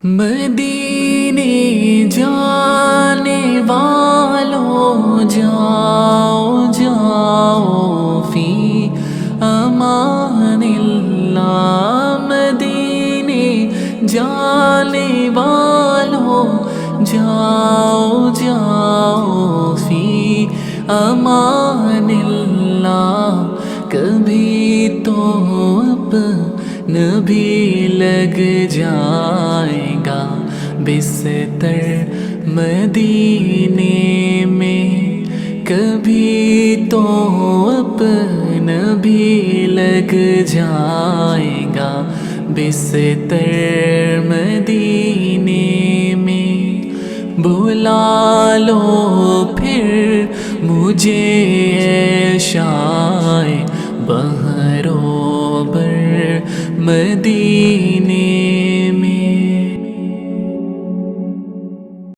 مدینے جانے والوں جاؤ جاؤ فی امان اللہ، مدینے جانے والوں جاؤ جاؤ فی امان اللہ، کبھی تو نبی لگ جائے گا بستر مدینے میں، کبھی تو نبی لگ جائے گا بستر مدینے میں، بلا لو پھر مجھے